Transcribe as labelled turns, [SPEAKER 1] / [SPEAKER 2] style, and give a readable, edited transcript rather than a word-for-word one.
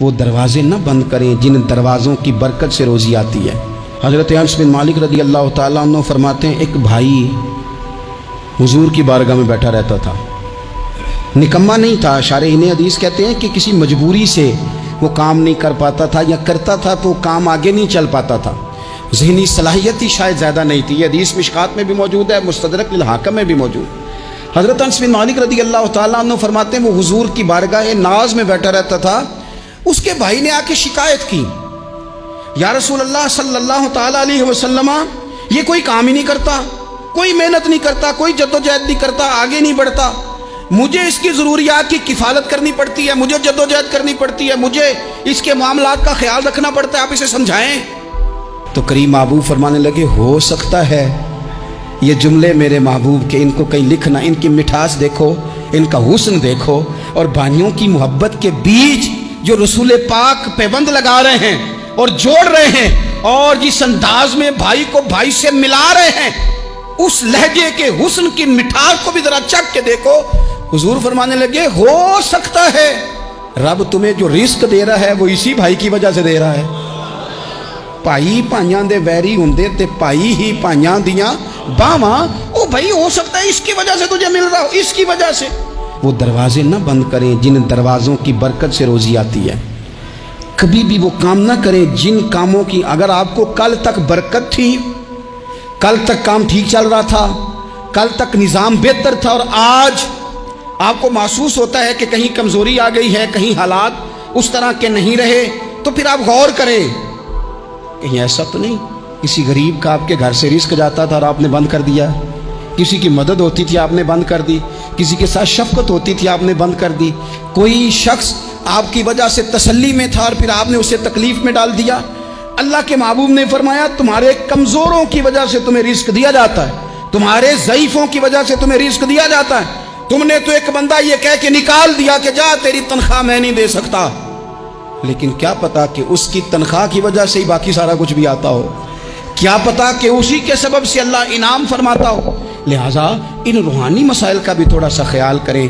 [SPEAKER 1] وہ دروازے نہ بند کریں جن دروازوں کی برکت سے روزی آتی ہے۔ حضرت انس بن مالک رضی اللہ تعالیٰ عنہ فرماتے ہیں ایک بھائی حضور کی بارگاہ میں بیٹھا رہتا تھا، نکما نہیں تھا، شارحین حدیث کہتے ہیں کہ کسی مجبوری سے وہ کام نہیں کر پاتا تھا، یا کرتا تھا تو کام آگے نہیں چل پاتا تھا، ذہنی صلاحیت ہی شاید زیادہ نہیں تھی۔ یہ حدیث مشکات میں بھی موجود ہے، مستدرک للحاکم میں بھی موجود۔ حضرت انس بن مالک رضی اللہ تعالیٰ عنہ فرماتے ہیں وہ حضور کی بارگاہ ناز میں بیٹھا رہتا تھا، اس کے بھائی نے آ کے شکایت کی، یا رسول اللہ صلی اللہ تعالیٰ علیہ وسلم، یہ کوئی کام ہی نہیں کرتا، کوئی محنت نہیں کرتا، کوئی جدوجہد نہیں کرتا، آگے نہیں بڑھتا، مجھے اس کی ضروریات کی کفالت کرنی پڑتی ہے، مجھے جدوجہد کرنی پڑتی ہے، مجھے اس کے معاملات کا خیال رکھنا پڑتا ہے، آپ اسے سمجھائیں۔ تو کریم محبوب فرمانے لگے ہو سکتا ہے یہ جملے میرے محبوب کے، ان کو کہیں لکھنا، ان کی مٹھاس دیکھو، ان کا حسن دیکھو، اور بھائیوں کی محبت کے بیج جو رسول پاک پیوند لگا رہے ہیں اور جوڑ رہے ہیں، اور جس انداز میں بھائی کو بھائی سے ملا رہے ہیں، اس لہجے کے حسن کی مٹھاس کو بھی ذرا چکھ کے دیکھو۔ حضور فرمانے لگے ہو سکتا ہے رب تمہیں جو رزق دے رہا ہے وہ اسی بھائی کی وجہ سے دے رہا ہے۔ بھائی بھائیاں دے ویری ہوندے تے بھائی ہی بھائیاں دیاں باواں، او بھائی ہو سکتا ہے اس کی وجہ سے تجھے مل رہا ہو، اس کی وجہ سے۔ وہ دروازے نہ بند کریں جن دروازوں کی برکت سے روزی آتی ہے، کبھی بھی وہ کام نہ کریں جن کاموں کی اگر آپ کو کل تک برکت تھی، کل تک کام ٹھیک چل رہا تھا، کل تک نظام بہتر تھا، اور آج آپ کو محسوس ہوتا ہے کہ کہیں کمزوری آ گئی ہے، کہیں حالات اس طرح کے نہیں رہے، تو پھر آپ غور کریں کہیں ایسا تو نہیں کسی غریب کا آپ کے گھر سے رزق جاتا تھا اور آپ نے بند کر دیا، کسی کی مدد ہوتی تھی آپ نے بند کر دی، کسی کے ساتھ شفقت ہوتی تھی آپ نے بند کر دی، کوئی شخص آپ کی وجہ سے تسلی میں تھا اور پھر آپ نے اسے تکلیف میں ڈال دیا۔ اللہ کے محبوب نے فرمایا تمہارے کمزوروں کی وجہ سے تمہیں رزق دیا جاتا ہے، تمہارے ضعیفوں کی وجہ سے تمہیں رزق دیا جاتا ہے۔ تم نے تو ایک بندہ یہ کہہ کے نکال دیا کہ جا تیری تنخواہ میں نہیں دے سکتا، لیکن کیا پتا کہ اس کی تنخواہ کی وجہ سے ہی باقی سارا کچھ بھی آتا ہو، کیا پتا کہ اسی کے سبب سے اللہ انعام فرماتا ہو۔ لہٰذا ان روحانی مسائل کا بھی تھوڑا سا خیال کریں۔